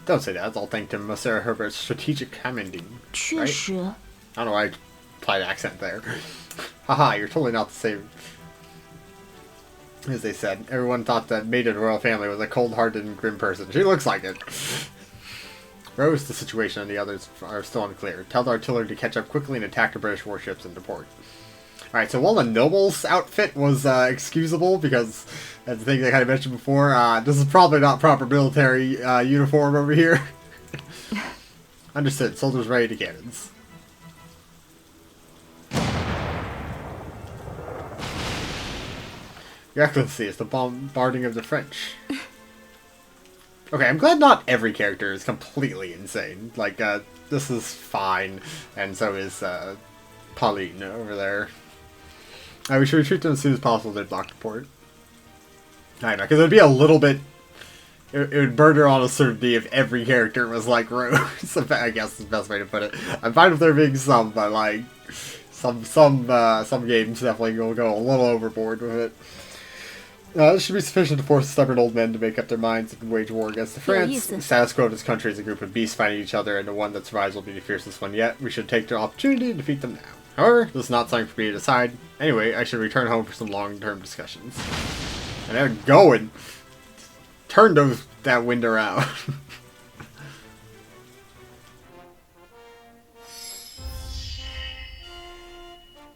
Don't say that. It's all thanks to Monsieur Herbert's strategic commanding.
确实，
I don't know why I applied accent there. Haha, you're totally not the same. As they said, everyone thought that Maid of the royal family was a cold-hearted and grim person. She looks like it. Rose, the situation and the others are still unclear. Tell the artillery to catch up quickly and attack the British warships into port. Alright, so while the noble's outfit was excusable, because that's the thing I kind of mentioned before, this is probably not proper military uniform over here. Understood. Soldiers ready to cannons. Your Excellency, it's the bombarding of the French. Okay, I'm glad not every character is completely insane. Like, this is fine, and so is, Pauline over there. We should retreat them as soon as possible to block the port. I know, because it would be a little bit... It would border on a certainty if every character was like Rose. I guess is the best way to put it. I'm fine with there being some, but like... Some games definitely will go a little overboard with it. This should be sufficient to force stubborn old men to make up their minds and wage war against the France. The status quo of this country is a group of beasts fighting each other, and the one that survives will be the fiercest one yet. We should take the opportunity to defeat them now. However, this is not something for me to decide. Anyway, I should return home for some long-term discussions. And they're going. Turn that wind around.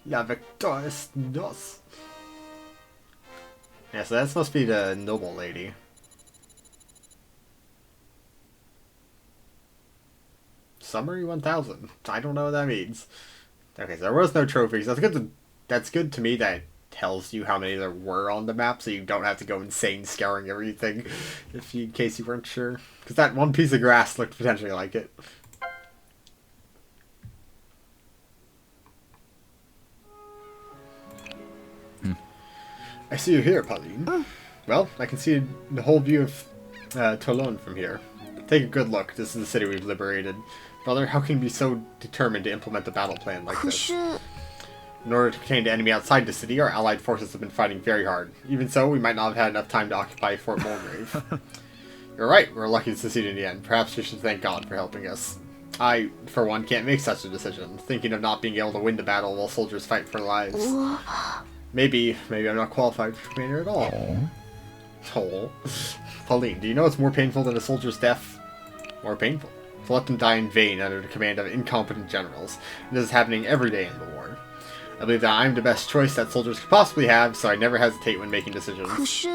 La victoire est nos. Yeah, so that's supposed to be the noble lady. Summary 1000. I don't know what that means. Okay, so there was no trophies. That's good to me that it tells you how many there were on the map, so you don't have to go insane scouring everything in case you weren't sure. Because that one piece of grass looked potentially like it. I see you here, Pauline. Well, I can see the whole view of Toulon from here. Take a good look. This is the city we've liberated. Brother, how can you be so determined to implement the battle plan like this? In order to contain the enemy outside the city, our allied forces have been fighting very hard. Even so, we might not have had enough time to occupy Fort Mulgrave. You're right, we're lucky to succeed in the end. Perhaps we should thank God for helping us. I, for one, can't make such a decision. Thinking of not being able to win the battle while soldiers fight for lives. Maybe I'm not qualified for commander at all. Oh. Pauline, do you know what's more painful than a soldier's death? More painful. To let them die in vain under the command of incompetent generals. And this is happening every day in the war. I believe that I'm the best choice that soldiers could possibly have, so I never hesitate when making decisions.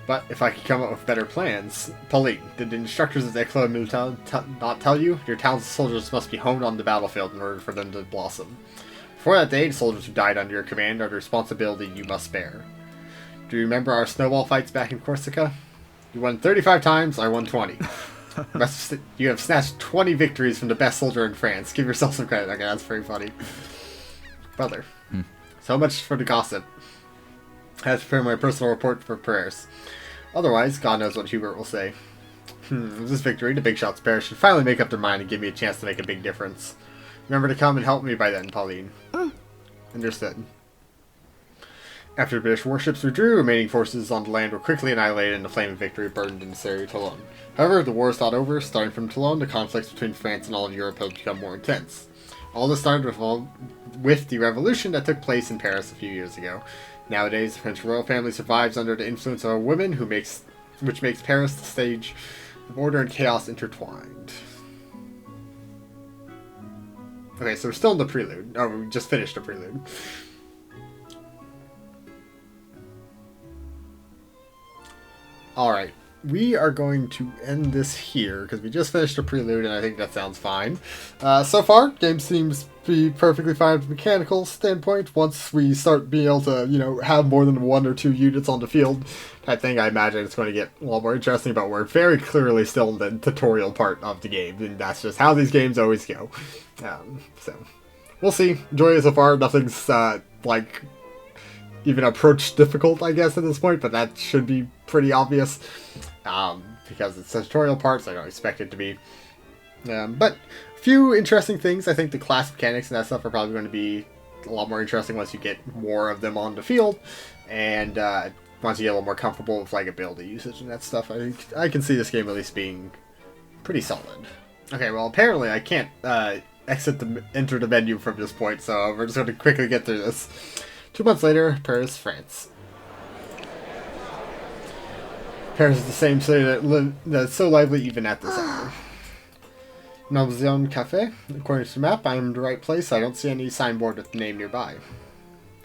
But if I could come up with better plans... Pauline, did the instructors of the Ecole Militaire not tell you? Your talented soldiers must be honed on the battlefield in order for them to blossom. Before that day, the soldiers who died under your command are the responsibility you must bear. Do you remember our snowball fights back in Corsica? You won 35 times, I won 20. You have snatched 20 victories from the best soldier in France. Give yourself some credit. Okay, that's pretty funny. Brother, so much for the gossip. I have to prepare my personal report for prayers. Otherwise, God knows what Hubert will say. With this victory, the big shots Paris should finally make up their mind and give me a chance to make a big difference. Remember to come and help me by then, Pauline. Understood. After the British warships withdrew, remaining forces on the land were quickly annihilated and the flame of victory burned in the city of Toulon. However, the war is not over. Starting from Toulon, the conflicts between France and all of Europe have become more intense. All this started with the revolution that took place in Paris a few years ago. Nowadays, the French royal family survives under the influence of a woman which makes Paris the stage of order and chaos intertwined. Okay, so we're still in the prelude. Oh, we just finished the prelude. Alright. we are going to end this here because we just finished a prelude and I think that sounds fine. So far, game seems to be perfectly fine from a mechanical standpoint. Once we start being able to, you know, have more than 1 or 2 units on the field, I think I imagine it's going to get a lot more interesting, but we're very clearly still in the tutorial part of the game, and that's just how these games always go. So, we'll see. Enjoy it so far. Nothing's, like, even approach difficult, I guess, at this point, but that should be pretty obvious. Because it's a tutorial part, so I don't expect it to be. But a few interesting things. I think the class mechanics and that stuff are probably going to be a lot more interesting once you get more of them on the field, and once you get a little more comfortable with like ability usage and that stuff. I think I can see this game at least being pretty solid. Okay, well apparently I can't enter the menu from this point, so we're just going to quickly get through this. 2 months later, Paris, France. Paris is the same city that's so lively even at this hour. Napoleonic Cafe. According to the map, I'm in the right place. I don't see any signboard with the name nearby.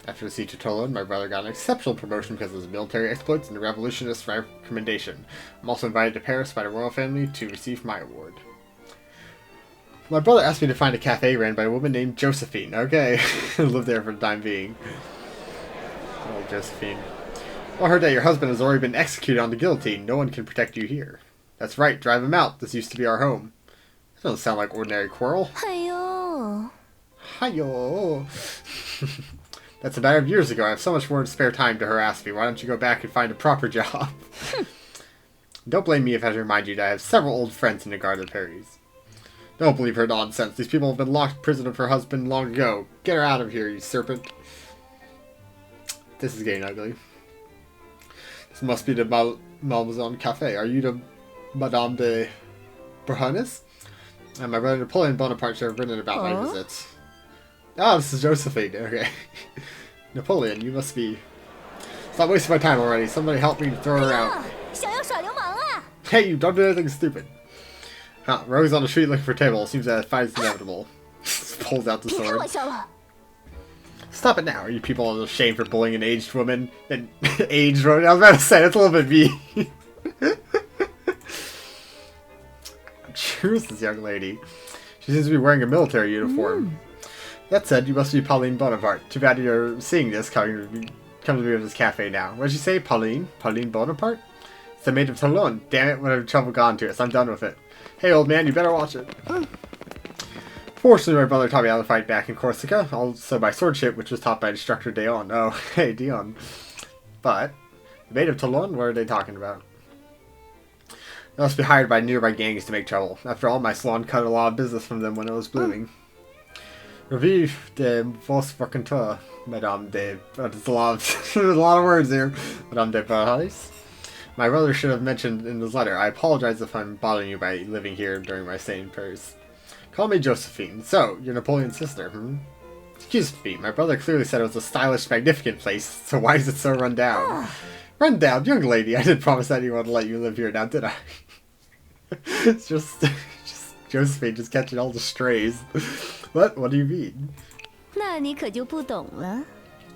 After the siege of Toulon, my brother got an exceptional promotion because of his military exploits and the revolutionist recommendation. I'm also invited to Paris by the royal family to receive my award. My brother asked me to find a cafe ran by a woman named Josephine. Okay, lived there for the time being. Oh, Josephine. Well, I heard that your husband has already been executed on the guillotine. No one can protect you here. That's right, drive him out. This used to be our home. That doesn't sound like ordinary quarrel.
Hi-yo.
Hi-yo. That's a matter of years ago. I have so much more spare time to harass me. Why don't you go back and find a proper job? Don't blame me if I remind you that I have several old friends in the Garde of Paris. Don't believe her nonsense. These people have been locked in prison of her husband long ago. Get her out of here, you serpent. This is getting ugly. This must be the Malmaison Cafe. Are you the Madame de Bourgogne? And my brother Napoleon Bonaparte should have written about my visits. Ah, this is Josephine. Okay. Napoleon, you must be... Stop wasting my time already. Somebody help me throw her out. Hey, you don't do anything stupid. Huh, Rose on the street looking for a table. Seems that a fight is inevitable. Pulls out the sword. Stop it now. Are you people ashamed for bullying an aged woman? An aged woman? I was about to say, it's a little bit mean. Choose this young lady. She seems to be wearing a military uniform. That said, you must be Pauline Bonaparte. Too bad you're seeing this coming to me with this cafe now. What did you say, Pauline? Pauline Bonaparte? It's the Maid of Toulon. Damn it, what have trouble gone to us? I'm done with it. Hey, old man, you better watch it. Fortunately, my brother taught me how to fight back in Corsica, also by swordship, which was taught by instructor Dion. Oh, hey, Dion. But, the Maid of Toulon, what are they talking about? They must be hired by nearby gangs to make trouble. After all, my salon cut a lot of business from them when it was blooming. Revive de vos vacanteur, Madame de... There's a lot of words here. Madame de Paris. My brother should have mentioned in his letter. I apologize if I'm bothering you by living here during my stay in Paris. Call me Josephine. So, you're Napoleon's sister, Excuse me, my brother clearly said it was a stylish, magnificent place, so why is it so run down? Run down? Young lady, I didn't promise anyone to let you live here now, did I? It's just Josephine just catching all the strays. What? What do you mean?
那你可就不懂了。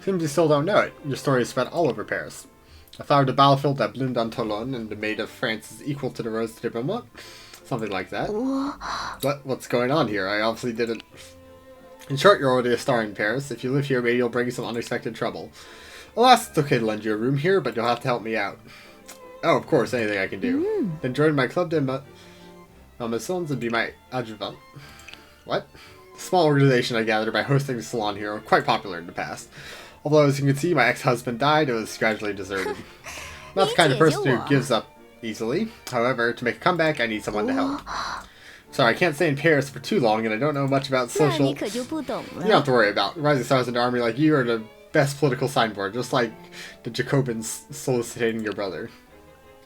Seems you still don't know it. Your story is spread all over Paris. A flower de battlefield that bloomed on Toulon and the Maid of France is equal to the Rose de Beaumont. Something like that. What's going on here? I obviously didn't... In short, you're already a star in Paris. If you live here, maybe you'll bring you some unexpected trouble. Alas, it's okay to lend you a room here, but you'll have to help me out. Oh, of course, anything I can do. Then join my Club de Maisons and be my adjuvant. What? A small organization I gathered by hosting the salon here, quite popular in the past. Although, as you can see, my ex-husband died, it was gradually deserted. Not the kind of person who gives up easily. However, to make a comeback, I need someone to help. Sorry, I can't stay in Paris for too long, and I don't know much about social... You don't have to worry about. Rising stars in the army like you are the best political signboard, just like the Jacobins soliciting your brother.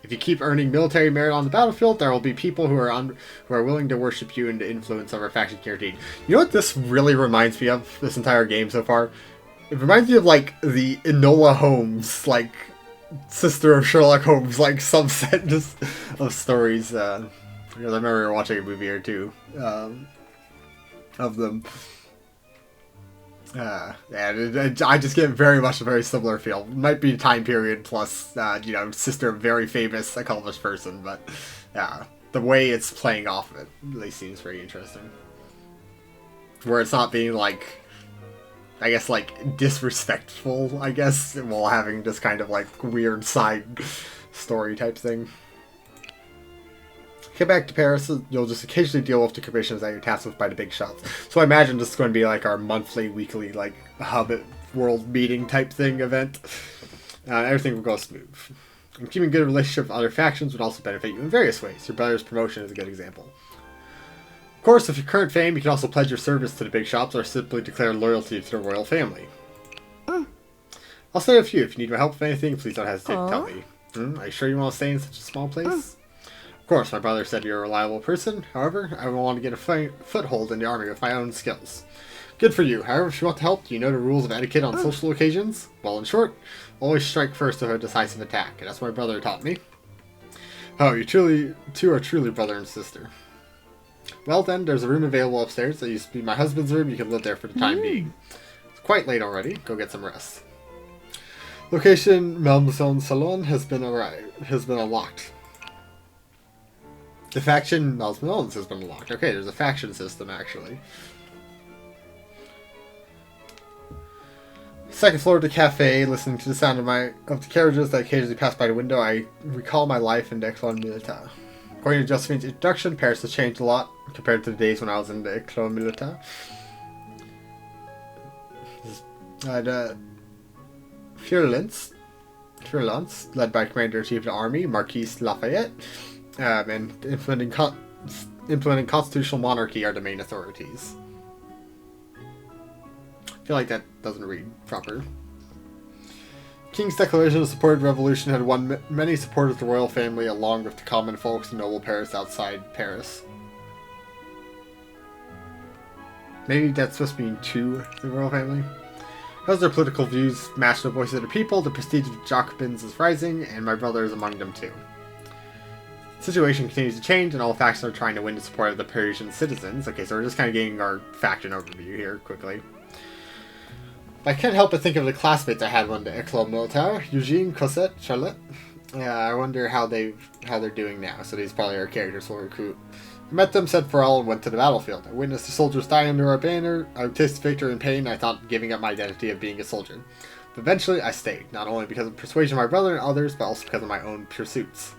If you keep earning military merit on the battlefield, there will be people who are willing to worship you and the influence of our faction guaranteed. You know what this really reminds me of, this entire game so far? It reminds me of, like, the Enola Holmes, like, sister of Sherlock Holmes, like, subset just of stories, because I remember watching a movie or two of them. I just get very much a very similar feel. It might be time period plus, you know, sister of very famous, accomplished person, but the way it's playing off of it really seems very interesting. Where it's not being like, I guess, like, disrespectful, I guess, while having this kind of, like, weird side story type thing. Get back to Paris, you'll just occasionally deal with the commissions that you're tasked with by the big shots. So I imagine this is going to be like our monthly, weekly, like, hub world meeting type thing event. Everything will go smooth. And keeping a good relationship with other factions would also benefit you in various ways. Your brother's promotion is a good example. Of course, with your current fame, you can also pledge your service to the big shops or simply declare loyalty to the royal family. I'll stay with you. If you need my help with anything, please don't hesitate to tell me. Are you sure you want to stay in such a small place? Of course, my brother said you're a reliable person. However, I want to get a foothold in the army with my own skills. Good for you. However, if you want to help, do you know the rules of etiquette on social occasions? Well, in short, always strike first with a decisive attack. And that's what my brother taught me. Oh, you two are truly brother and sister. Well then, there's a room available upstairs that used to be my husband's room. You can live there for the time being. It's quite late already. Go get some rest. Location, Malmaison Salon has been unlocked. The faction Malmaison has been unlocked. Okay, there's a faction system actually. Second floor of the cafe, listening to the sound of the carriages that occasionally pass by the window, I recall my life in the École Militaire. According to Josephine's introduction, Paris has changed a lot compared to the days when I was in the École Militaire. The Furlance, led by Commander-in-Chief of the Army, Marquis Lafayette, and implementing constitutional monarchy are the main authorities. I feel like that doesn't read proper. King's declaration of support of revolution had won many supporters of the royal family along with the common folks and noble Paris outside Paris. Maybe that's supposed to mean to the royal family? As their political views match the voices of the people, the prestige of the Jacobins is rising, and my brother is among them too. The situation continues to change, and all factions are trying to win the support of the Parisian citizens. Okay, so we're just kind of getting our faction overview here quickly. I can't help but think of the classmates I had when the École Militaire, Eugene, Cosette, Charlotte. I wonder how they're doing now. So these probably are characters we'll recruit. I met them, said farewell, and went to the battlefield. I witnessed the soldiers die under our banner. I tasted victory and pain. I thought giving up my identity of being a soldier. But eventually, I stayed, not only because of persuasion of my brother and others, but also because of my own pursuits.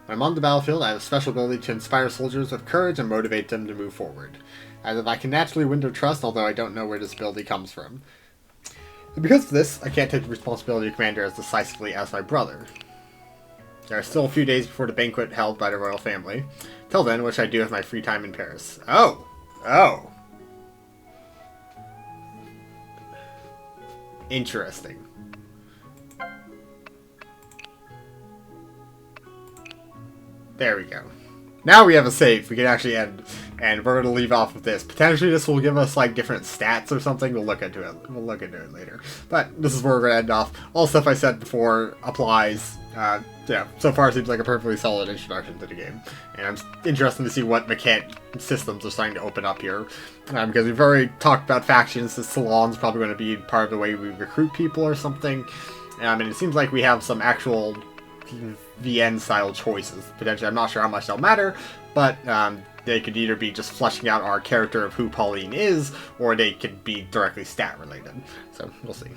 When I'm on the battlefield, I have a special ability to inspire soldiers with courage and motivate them to move forward. As if I can naturally win their trust, although I don't know where this ability comes from. And because of this, I can't take the responsibility of commander as decisively as my brother. There are still a few days before the banquet held by the royal family. Till then, what should I do with my free time in Paris? Oh! Interesting. There we go. Now we have a save. We can actually end. And we're going to leave off with this. Potentially this will give us like different stats or something. We'll look into it. We'll look into it later. But this is where we're going to end off. All the stuff I said before applies. Yeah, so far it seems like a perfectly solid introduction to the game. And I'm interested to see what mechanic systems are starting to open up here. Because we've already talked about factions. The salon's probably going to be part of the way we recruit people or something. And it seems like we have some actual VN-style choices. Potentially, I'm not sure how much they'll matter. But they could either be just fleshing out our character of who Pauline is, or they could be directly stat related. So, we'll see.